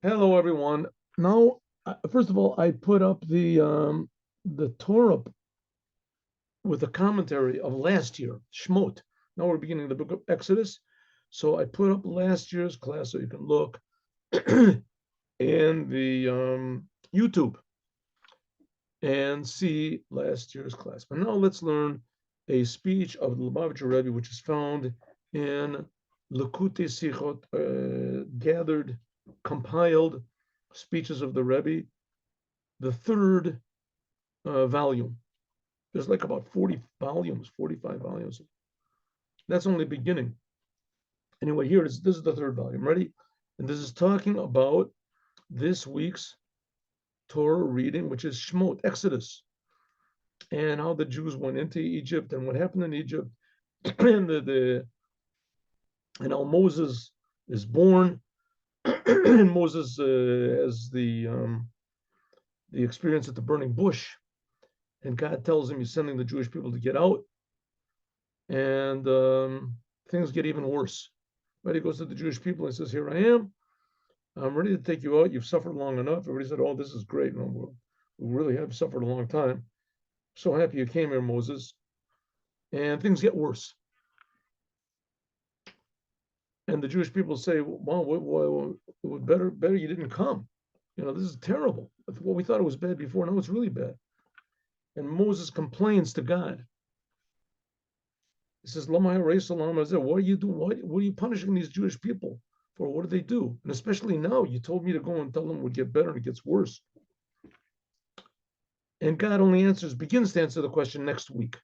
Hello, everyone. Now, first of all, I put up the Torah with a commentary of last year, Shmot. Now we're beginning the book of Exodus, so I put up last year's class so you can look in the YouTube and see last year's class. But now let's learn a speech of the Lubavitcher Rebbe, which is found in Likuti Sichot, gathered, compiled speeches of the Rebbe, the third volume. There's like about 40 volumes, 45 volumes. That's only beginning. Anyway, here it is. This is the third volume. Ready? And this is talking about this week's Torah reading, which is Shmot, Exodus, and how the Jews went into Egypt and what happened in Egypt, and and how Moses is born, and Moses has the experience at the burning bush, and God tells him he's sending the Jewish people to get out, and things get even worse. Right? He goes to the Jewish people and says, "Here I am. I'm ready to take you out. You've suffered long enough." Everybody said, "Oh, this is great. No, we really have suffered a long time. So happy you came here, Moses." And things get worse. And the Jewish people say, "Well, better you didn't come. This is terrible. Well, we thought it was bad before. Now it's really bad." And Moses complains to God. He says, "Lama salam, what are you doing? What are you punishing these Jewish people for? What do they do? And especially now, you told me to go and tell them it would get better, and it gets worse." And God only begins to answer the question next week.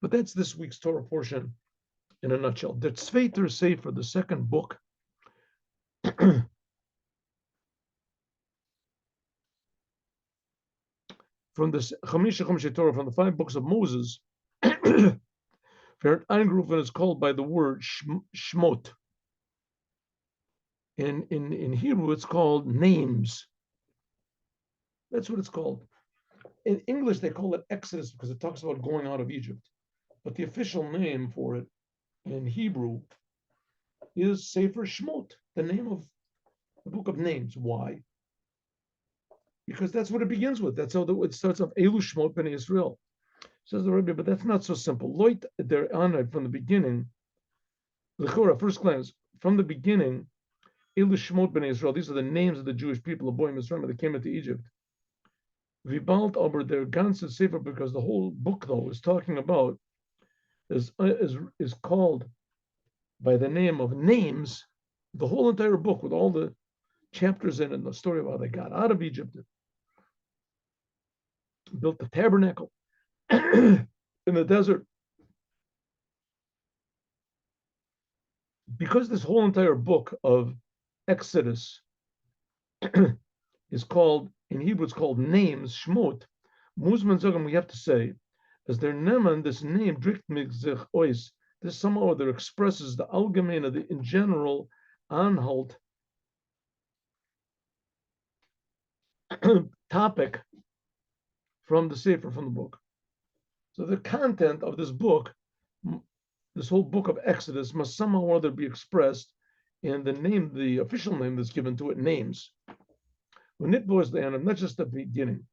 But that's this week's Torah portion in a nutshell. The Tzveiter Sefer, the second book, from the Chamisha Torah, from the 5 books of Moses, Eingrufen is called by the word Shmot. In Hebrew, it's called names. That's what it's called. In English, they call it Exodus because it talks about going out of Egypt. But the official name for it in Hebrew is Sefer Shmot, the name of the book of names. Why? Because that's what it begins with. That's how it starts off. Elu Shmot Bnei Israel. Says the Rebbe, but that's not so simple. Loit der Anai, from the beginning, Lechora, first glance, from the beginning, Elu Shmot Bnei Israel, these are the names of the Jewish people of Boim Israel that came into Egypt. Vibalt aber der ganze Sefer, because the whole book, though, is talking about, is called by the name of names, the whole entire book with all the chapters in it and the story of how they got out of Egypt, built the tabernacle in the desert. Because this whole entire book of Exodus is called, in Hebrew, it's called names, Shmot, Muzman Zogam, we have to say, as their Neman, this name, Drichtmig Ois, this somehow or other expresses the allgemeine, the in general, Anhalt topic from the Sefer, from the book. So the content of this book, this whole book of Exodus, must somehow or other be expressed in the name, the official name that's given to it, names. When it was the end, not just the beginning.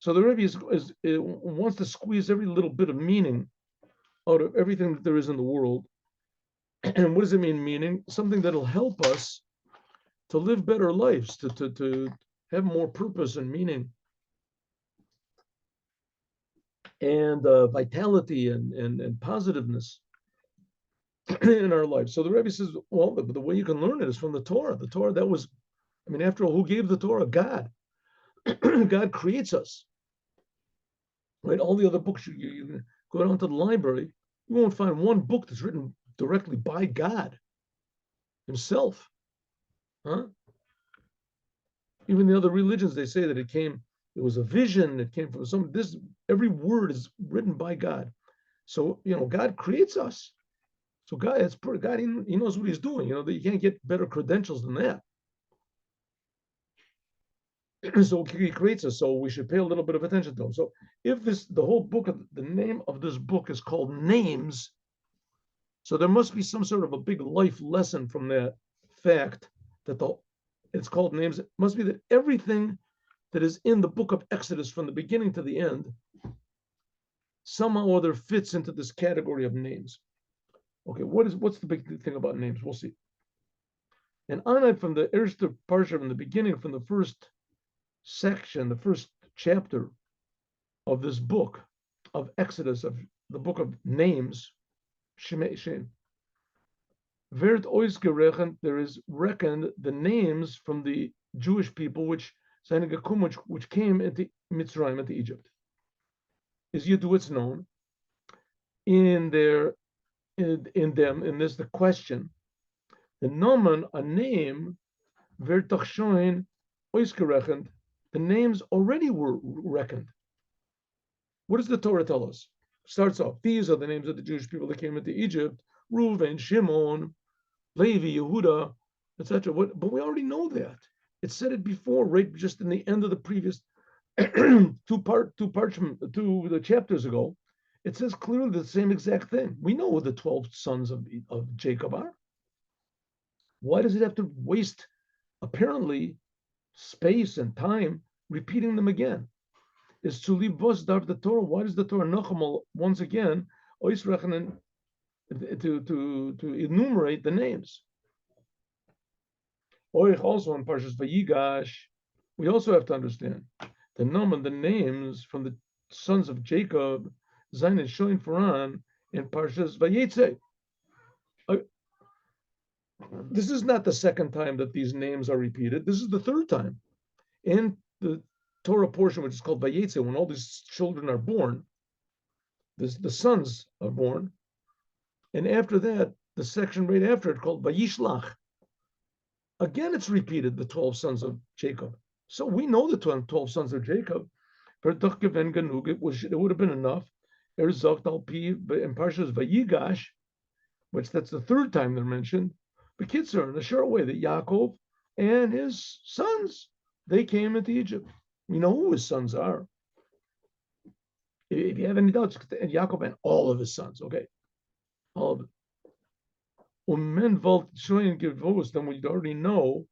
So the Rebbe wants to squeeze every little bit of meaning out of everything that there is in the world. And what does it mean, meaning? Something that'll help us to live better lives, to have more purpose and meaning and vitality and positiveness in our lives. So the Rebbe says, well, the way you can learn it is from the Torah. The Torah, that was, after all, who gave the Torah? God. God creates us. Right? All the other books, you go down to the library, you won't find one book that's written directly by God himself. Huh? Even the other religions, they say that it was a vision, it came from every word is written by God. So, God creates us. So God, he knows what he's doing. You can't get better credentials than that. So he creates us, so we should pay a little bit of attention to him. So if the whole book, the name of this book is called Names, so there must be some sort of a big life lesson from that fact that it's called names. It must be that everything that is in the book of Exodus from the beginning to the end somehow or other fits into this category of names. Okay, what's the big thing about names? We'll see. And Anai from the Erster Parsha from the beginning, from the first section, the first chapter of this book of Exodus, of the book of names, Shem. Werd ois gerechnet, there is reckoned the names from the Jewish people which came into Mitzrayim, into Egypt. Is Yiddu, it's known in their in them, and this the question. The nomen, a name, werd doch schon ois gerechnet, the names already were reckoned. What does the Torah tell us? Starts off, these are the names of the Jewish people that came into Egypt: Reuven, Shimon, Levi, Yehuda, etc. But we already know that. It said it before, right just in the end of the previous two chapters ago. It says clearly the same exact thing. We know who the 12 sons of Jacob are. Why does it have to waste, apparently, space and time repeating them again? Is to leave vos darv the Torah. Why does the Torah Nachamal once again to enumerate the names? Also in Parshas Vayigash, we also have to understand the names from the sons of Jacob, Zain and Shoin Faran, in Parshas Vayetze. This is not the second time that these names are repeated. This is the third time. In the Torah portion, which is called Vayetze, when all these children are born, the sons are born, and after that, the section right after it called Vayishlach. Again, it's repeated, the 12 sons of Jacob. So we know the 12 sons of Jacob. It would have been enough. In Parshas Vayigash, which that's the third time they're mentioned, B'kitzur, in a short way, that Yaakov and his sons, they came into Egypt. We know who his sons are. If you have any doubts, Yaakov and all of his sons, okay? All of it. Then we already know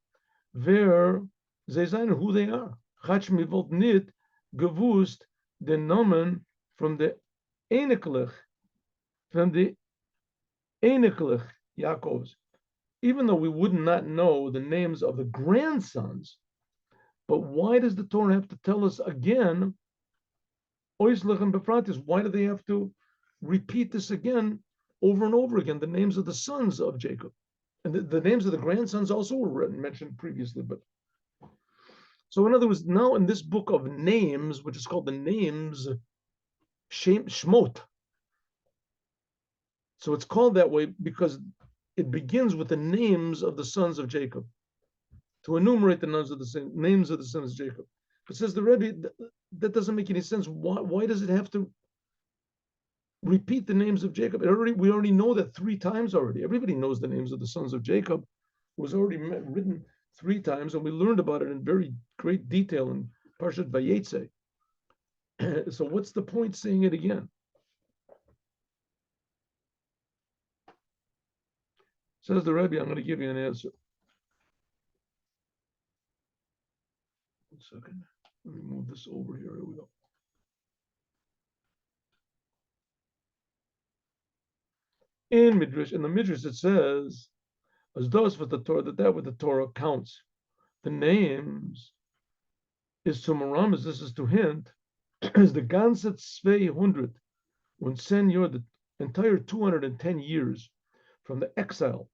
where who they are. Chach mivolt nit gewusst den Namen from the Einiglich Yaakov's. Even though we would not know the names of the grandsons, but why does the Torah have to tell us again? Why do they have to repeat this again over and over again? The names of the sons of Jacob, and the names of the grandsons also were mentioned previously. But so, in other words, now in this book of names, which is called the names Shmot, so it's called that way because it begins with the names of the sons of Jacob, to enumerate the names of the sons of Jacob. But says the Rebbe, that doesn't make any sense. Why does it have to repeat the names of Jacob? We already know that 3 times already. Everybody knows the names of the sons of Jacob. It was already written 3 times, and we learned about it in very great detail in Parshat Vayetze. So what's the point saying it again? Says the Rebbe, I'm going to give you an answer. 1 second. Let me move this over here. Here we go. In the Midrash, it says, as those with the Torah, that with the Torah counts. The names is to Maramas, this is to hint, is the ganze 200, when Senor, the entire 210 years from the exile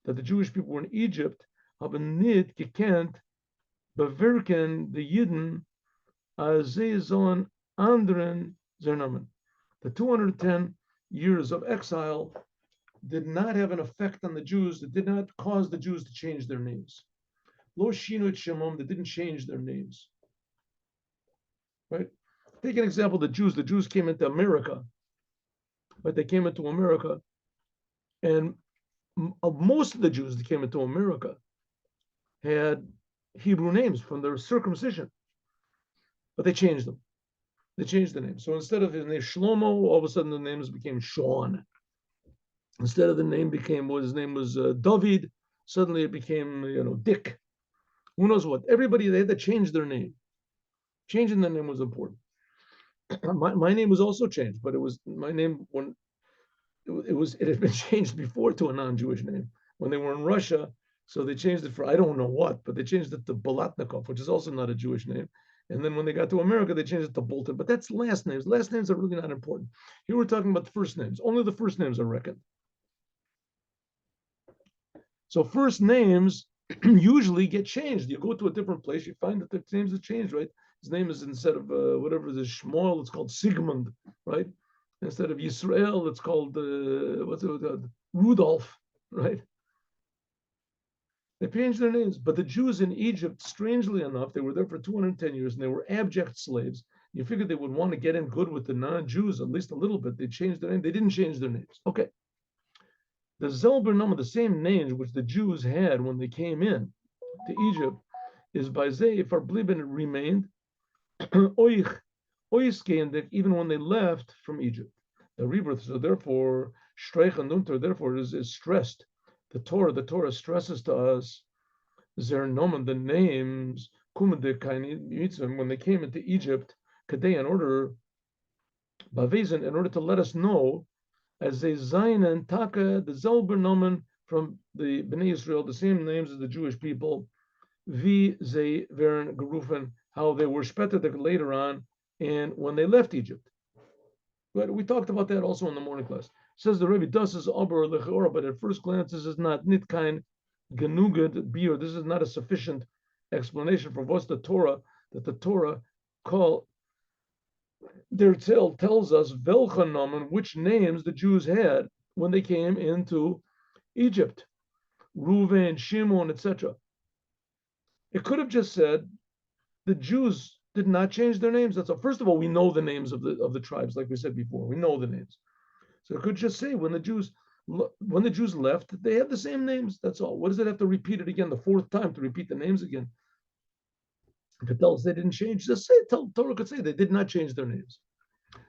that the Jewish people were in Egypt, haben nicht gekannt, bewirken the Yidden, as sie sollen anderen zernamen. The 210 years of exile did not have an effect on the Jews. It did not cause the Jews to change their names. Lo shinu et shemam, they didn't change their names. Right? Take an example, the Jews came into America, but they came into America, and most of the Jews that came into America had Hebrew names from their circumcision, but they changed them. They changed the name. So instead of his name Shlomo, all of a sudden the names became Sean. Instead of the name his name was David, suddenly it became, Dick. Who knows what? Everybody, they had to change their name. Changing the name was important. My name was also changed, but it was my name when it had been changed before to a non-Jewish name when they were in Russia. So they changed it for I don't know what, but they changed it to Balatnikov, which is also not a Jewish name. And then when they got to America, they changed it to Bolton. But that's last names. Last names are really not important. Here we're talking about the first names. Only the first names are reckoned. So first names usually get changed. You go to a different place, you find that the names have changed, right? His name is instead of whatever the Shmuel, it's called Sigmund, right? Instead of Yisrael, it's called Rudolph, right? They changed their names, but the Jews in Egypt, strangely enough, they were there for 210 years, and they were abject slaves. You figured they would want to get in good with the non-Jews, at least a little bit. They changed their name. They didn't change their names. Okay. The Zelber number, the same names which the Jews had when they came in to Egypt, is by Zay, Farbliben remained, Oich, Oiskendik, even when they left from Egypt. The rebirth, so therefore, Streich and Unter, therefore, is stressed. The Torah stresses to us, Zer Nomen, the names, Kumendik, when they came into Egypt, Kadei, in order to let us know, as they Zayin and Taka, the Zelber Nomen from the Bnei Israel, the same names as the Jewish people, wie they weren gerufen, how they were spetterdig later on, and when they left Egypt. But we talked about that also in the morning class. Says the Rebbe, das is aber lechora, but at first glance, this is not nitkein genuged biur. This is not a sufficient explanation for what's the Torah, that the Torah call their tale tells us velchanomen, which names the Jews had when they came into Egypt. Reuven, Shimon, etc. It could have just said the Jews did not change their names. That's all. First of all, we know the names of the tribes, like we said before. We know the names. So it could just say when the Jews left, they had the same names. That's all. What does it have to repeat it again the fourth time to repeat the names again? If it tells they didn't change, just say Torah could say they did not change their names.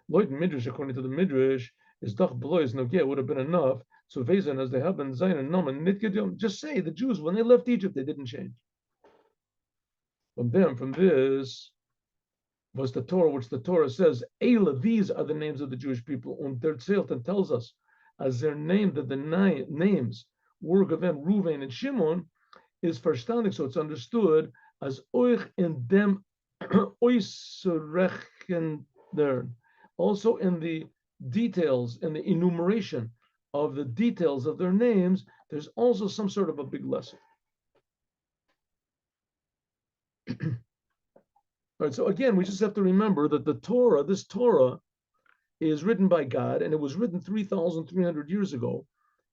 Lloyd Midrash, according to the Midrash, is Dach Belois Nogia would have been enough. So Vezan, as they have been Zayin and Noman, Nitgedyom, just say the Jews, when they left Egypt, they didn't change. From this was the Torah, which the Torah says, Eila, these are the names of the Jewish people. And their Tzilton tells us, as their name, that the names were Gaven, Ruvain, and Shimon, is verstandig, so it's understood as Oich in them Oiserechen there. Also in the details, in the enumeration of the details of their names, there's also some sort of a big lesson. All right, so again, we just have to remember that this Torah, is written by God, and it was written 3,300 years ago,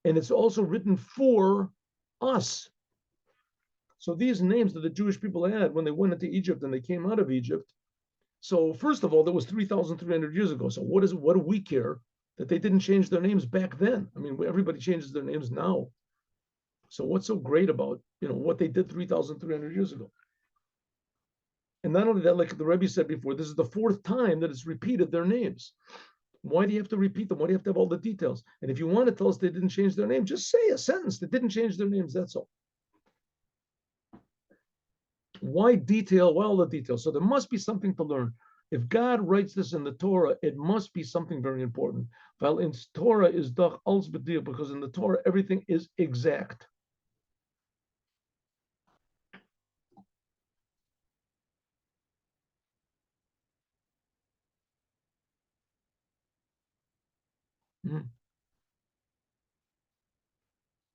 and it's also written for us. So these names that the Jewish people had when they went into Egypt and they came out of Egypt. So first of all, that was 3,300 years ago. So what do we care that they didn't change their names back then? I mean, everybody changes their names now. So what's so great about what they did 3,300 years ago? And not only that, like the Rebbe said before, this is the fourth time that it's repeated their names. Why do you have to repeat them? Why do you have to have all the details? And if you want to tell us they didn't change their name, just say a sentence that didn't change their names. That's all. Why detail? Well, the details. So there must be something to learn. If God writes this in the Torah, it must be something very important. While in Torah is doch als bedir, because in the Torah everything is exact.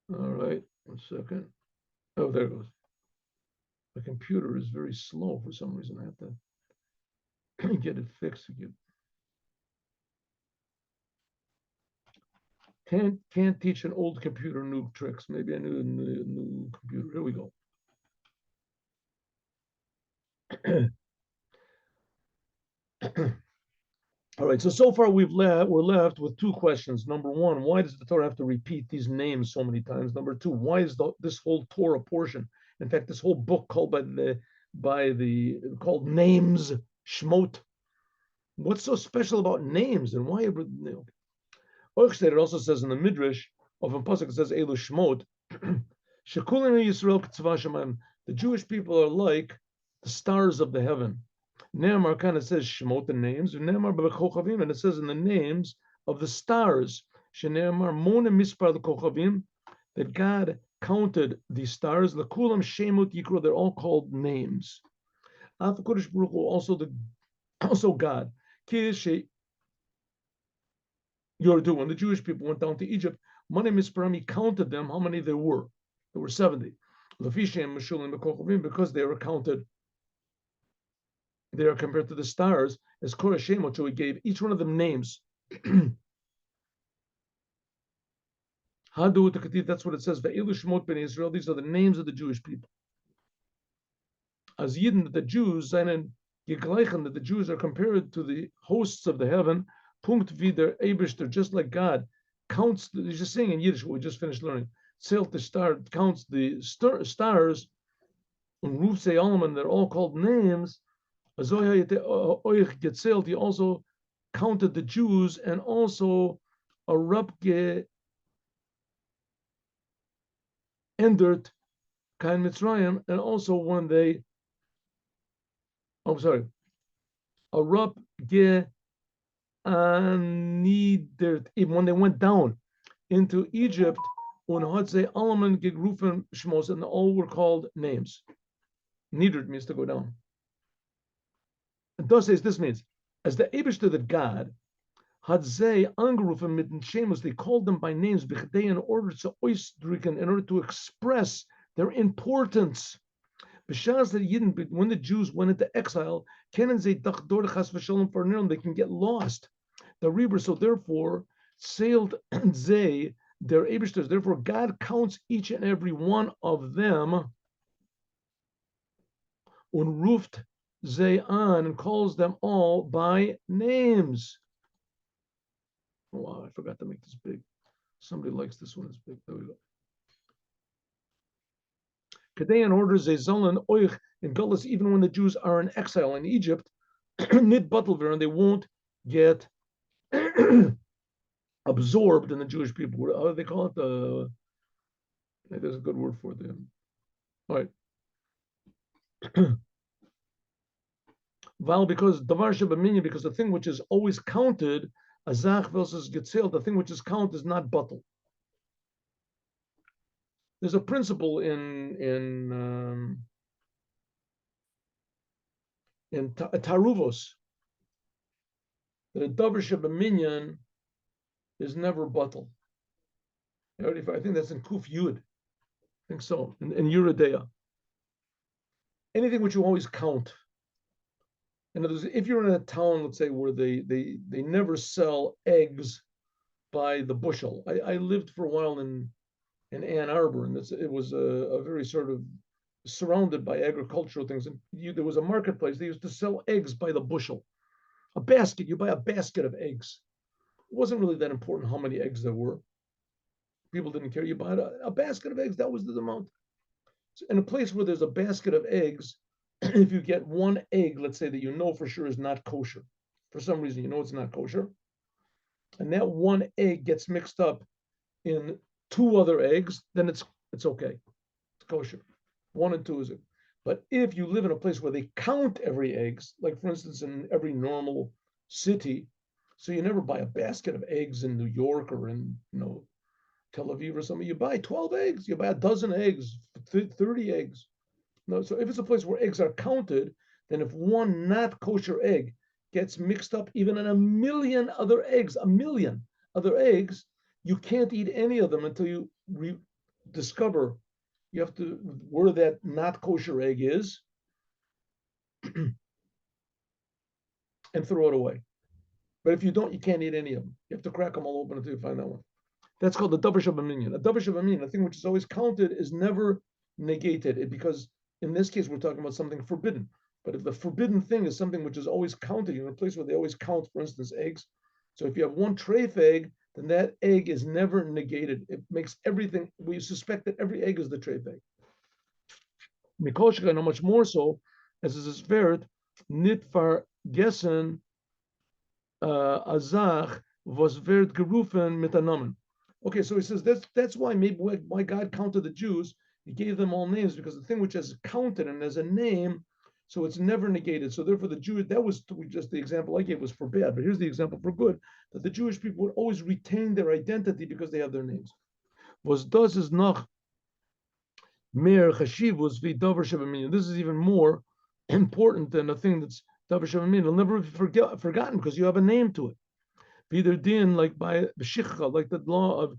All right, 1 second. Oh, there it goes. The computer is very slow for some reason. I have to get it fixed again. Can't teach an old computer new tricks. Maybe I need a new computer. Here we go. All right. So far we're left with two questions. Number one, why does the Torah have to repeat these names so many times? Number two, why is this whole Torah portion, in fact, this whole book called called names, Shmot? What's so special about names, and why? It also says in the Midrash of a pasuk, it says Elu Shmot. Shekulim Yisrael k'tzva shamayim. The Jewish people are like the stars of the heaven. Ne'amar kind of says Shmot, the names, and Ne'amar b'kochavim, and it says in the names of the stars. Shene'amar mona mispar the kochavim, that God counted these stars. L'kulam shemot yikro, they're all called names. Af Kodesh Baruch Hu, also God. Ki Yordu, when the Jewish people went down to Egypt, Mane Misparam, he counted them, how many there were. There were 70. Because they were counted, they are compared to the stars as Korah Shemot, so he gave each one of them names. That's what it says. Shmot ben Israel, these are the names of the Jewish people. As Yidden, that the Jews, and that the Jews are compared to the hosts of the heaven. Punkt wieder Eibishter, just like God counts. He's just saying in Yiddish what we just finished learning. Zählt the star, counts the stars. And Ruf say Alman, they're all called names. He also counted the Jews, and also a Rabge endert Kain Mitzrayim, and also when they, a Rabge anidert, even when they went down into Egypt, when Hadze Alman Gegrufen Shmos, and all were called names. Nidert means to go down. And thus says this means, as the Eibishter that God had they angerufen mit den Shemos, they called them by names in order to oisdriken, in order to express their importance. When the Jews went into exile, they can get lost. The Rebbe, so therefore, sailed they, their Eibishters, therefore God counts each and every one of them, unruft they on, and calls them all by names. Oh, wow, I forgot to make this big. Somebody likes this one. It's big. There we go. Kadean orders a Zolan Oich in Gullus, even when the Jews are in exile in Egypt, Nid Buttelver, and they won't get absorbed in the Jewish people. How do they call it? There's a good word for them. All right. Val, because Davar Shabaminya, because the thing which is always counted, Azach versus Getzel, the thing which is counted is not buttle. There's a principle in Taruvos that a Davar Shabaminyan is never buttle. I think that's in Kuf Yud. I think so. In Yuridea. Anything which you always count. In other words, if you're in a town, let's say, where they never sell eggs by the bushel. I lived for a while in Ann Arbor, and it was a very sort of surrounded by agricultural things. And there was a marketplace. They used to sell eggs by the bushel. A basket, you buy a basket of eggs. It wasn't really that important how many eggs there were. People didn't care. You bought a basket of eggs, that was the amount. So in a place where there's a basket of eggs, if you get one egg, let's say that you know for sure is not kosher, for some reason you know it's not kosher, and that one egg gets mixed up in two other eggs, then it's okay. It's kosher. 1 and 2 is it. But if you live in a place where they count every eggs, like for instance in every normal city, so you never buy a basket of eggs in New York or in Tel Aviv or something. You buy 12 eggs, you buy a dozen eggs, 30 eggs. No, so if it's a place where eggs are counted, then if one not kosher egg gets mixed up even in a million other eggs, you can't eat any of them until you discover you have to where that not kosher egg is and throw it away. But if you don't, you can't eat any of them. You have to crack them all open until you find that one. That's called the davar shabaminyan. A davar shabaminyan, a thing which is always counted, is never negated, because in this case we're talking about something forbidden. But if the forbidden thing is something which is always counted, in a place where they always count, for instance, eggs. So if you have one treif egg, then that egg is never negated. It makes everything, we suspect that every egg is the treif egg. Mikoshka, no much more so, as is very nitfar gessen azach was vert gerufen mit anamen. Okay, so he says that's why maybe why God counted the Jews, He gave them all names because the thing which is counted and as a name, so it's never negated. So therefore, the Jewish, that was just the example I gave was for bad, but here's the example for good, that the Jewish people would always retain their identity because they have their names. Was das is noch mehr chashivus vi davar shebamin. This is even more important than a thing that's davar shebamin. It'll never be forgotten because you have a name to it. Either din like by b'shicha, like the law of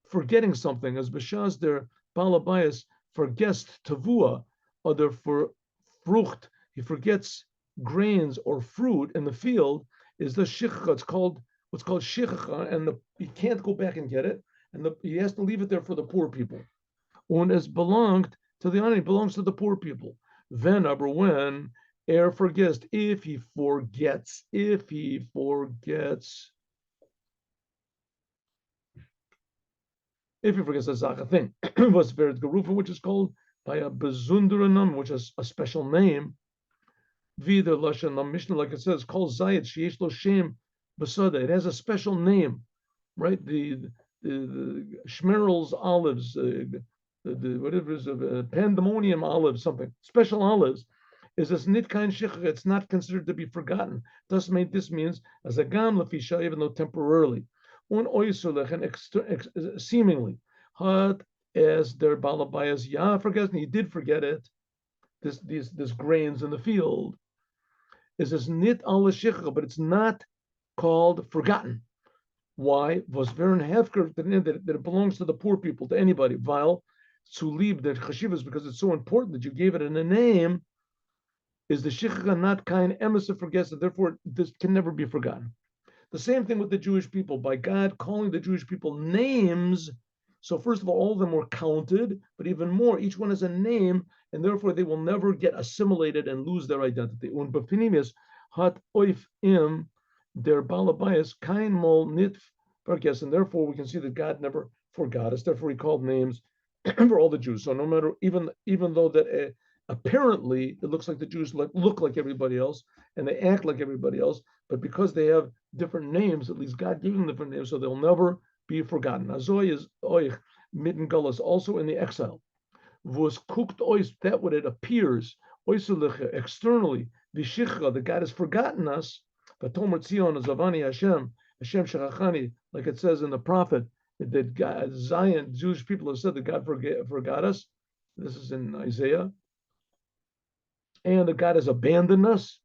forgetting something, as b'shas der balabayas forgets tavua, or for frucht, he forgets grains or fruit in the field, is the shicha. It's called what's called shicha, and he can't go back and get it, and he has to leave it there for the poor people. Und es belonged to the honor, it belongs to the poor people. Then, when forgets, if he forgets, if he forgets a Zacha thing, was very Gerufen, which is called by a Bezunderanum, which is a special name. Vida Lashon the Mishnah, like it says, called Zayat Sheish Lo Shem Basada. It has a special name, right? The Schmerel's olives, whatever is pandemonium olives, something special olives. Is this nitkain shikha? It's not considered to be forgotten. Thus, this means as a gam lefisha, even though temporarily, un oisulech and seemingly, had as their balabayas forgotten. He did forget it. This grains in the field is this nit al shikha, but it's not called forgotten. Why? Was very hefker that it belongs to the poor people, to anybody. While to leave the chashivas because it's so important that you gave it in a name. Is the shichcha not kind emes forgets it, therefore this can never be forgotten. The same thing with the Jewish people. By God calling the Jewish people names, so first of all of them were counted, but even more, each one has a name, and therefore they will never get assimilated and lose their identity. Und bepinimis hat oif im der balabayas kein mol nit forgets, and therefore we can see that God never forgot us. Therefore he called names for all the Jews. So no matter, even though that apparently it looks like the Jews look like everybody else and they act like everybody else, but because they have different names, at least God gave them different names, so they'll never be forgotten. Azoy is oich mitten gullus, also in the exile. Was cooked ois, that what it appears, oisuliche, externally, vishicha, that God has forgotten us, but Tomer Tzion is Avani Hashem Shechachani, like it says in the prophet, that God, Zion, Jewish people have said that God forgot us. This is in Isaiah. And that God has abandoned us.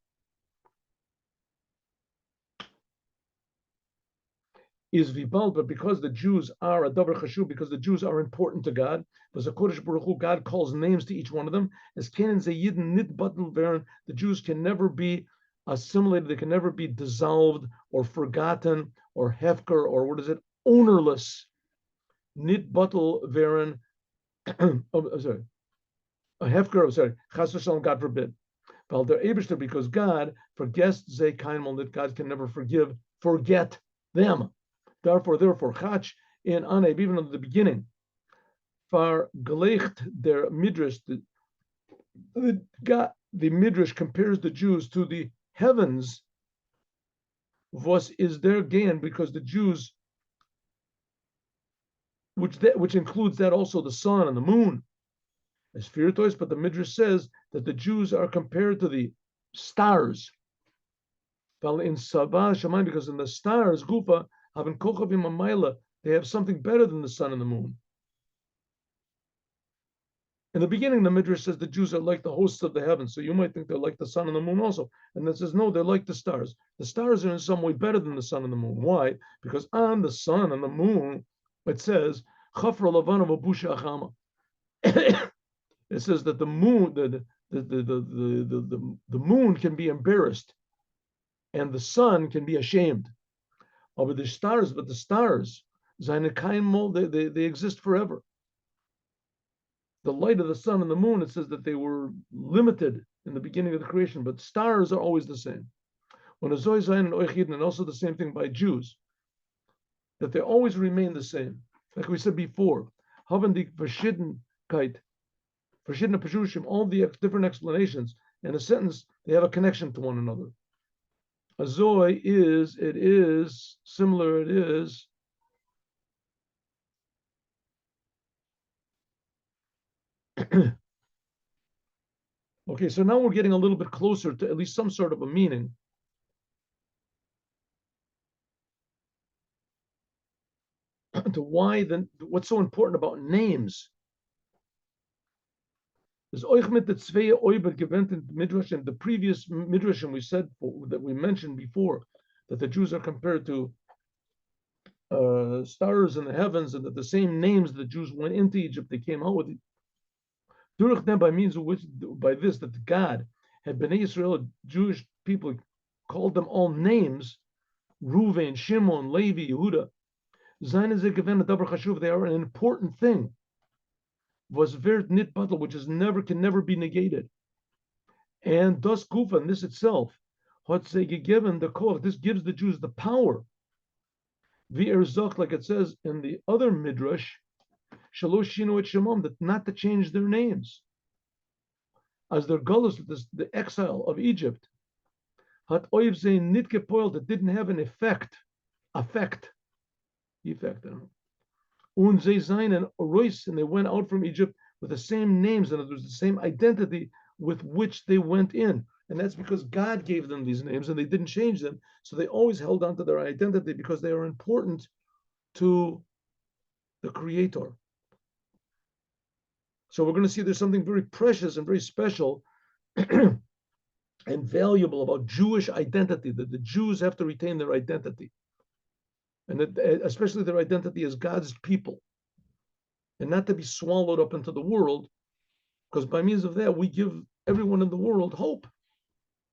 Is vibal, but because the Jews are a davar chashuv, because the Jews are important to God, because Kodesh Baruch Hu, God calls names to each one of them. As Kenan Zayidin nit batel veren, the Jews can never be assimilated, they can never be dissolved or forgotten or hefker or what is it, ownerless. Nit batel veren, sorry, a hefker, sorry, chas v'shalom, God forbid. Well, they're Abishter because God forgets ze kainmal, that God can never forget them. Therefore, Chach in Aneb, even at the beginning, far gelecht der Midrash, the Midrash compares the Jews to the heavens. Was is their gain because the Jews, which includes that also the sun and the moon, as Firtois, but the Midrash says that the Jews are compared to the stars. In Sabah Shamayim, because in the stars, Gufa, having Kochavim Amayla, they have something better than the sun and the moon. In the beginning, the Midrash says the Jews are like the hosts of the heavens, so you might think they're like the sun and the moon also. And it says, no, they're like the stars. The stars are in some way better than the sun and the moon. Why? Because on the sun and the moon, it says, Chafra Lavana Vabusha Achama. It says that the moon, the moon can be embarrassed, and the sun can be ashamed. But the stars, they exist forever. The light of the sun and the moon, it says that they were limited in the beginning of the creation, but stars are always the same. And also the same thing by Jews, that they always remain the same. Like we said before, haben die Verschiedenheit, verschiedene Peshushim, all the different explanations in a sentence, they have a connection to one another. Azoy it is, similar it is. Okay, so now we're getting a little bit closer to at least some sort of a meaning. To why then what's so important about names. There's euch mit the zwei Oiber gewent in Midrash, and the previous Midrash we said that we mentioned before that the Jews are compared to stars in the heavens, and that the same names the Jews went into Egypt, they came out with it. Durach them by means of which, by this, that God had Bnei Israel, Jewish people, called them all names, Reuven, Shimon, Levi, Yehuda. Zayin is a given a davar chashuv. They are an important thing. Was vert nit batal, which is never can never be negated. And das kufa, and this itself, hat say given the koch. This gives the Jews the power. V'erzach, like it says in the other midrash, shalosh shinu et shemam, that not to change their names. As their gullus, the exile of Egypt, hat oiv say nit gepoiled, that didn't have an effect. Und they sein and Royce, and they went out from Egypt with the same names, and it was the same identity with which they went in. And that's because God gave them these names and they didn't change them. So they always held on to their identity because they are important to the Creator. So we're going to see there's something very precious and very special and valuable about Jewish identity, that the Jews have to retain their identity. And that, especially their identity as God's people, and not to be swallowed up into the world, because by means of that, we give everyone in the world hope,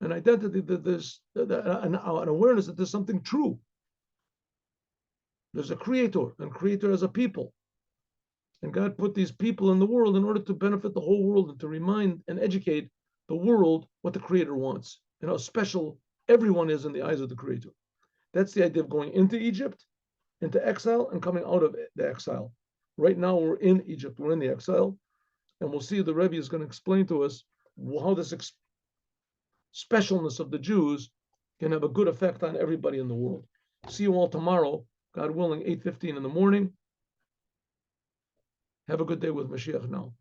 an identity that there's an awareness that there's something true. There's a creator, and creator as a people. And God put these people in the world in order to benefit the whole world and to remind and educate the world what the creator wants and how special everyone is in the eyes of the creator. That's the idea of going into Egypt, into exile, and coming out of the exile. Right now, we're in Egypt, we're in the exile, and we'll see the Rebbe is going to explain to us how this specialness of the Jews can have a good effect on everybody in the world. See you all tomorrow, God willing, 8:15 in the morning. Have a good day with Moshiach now.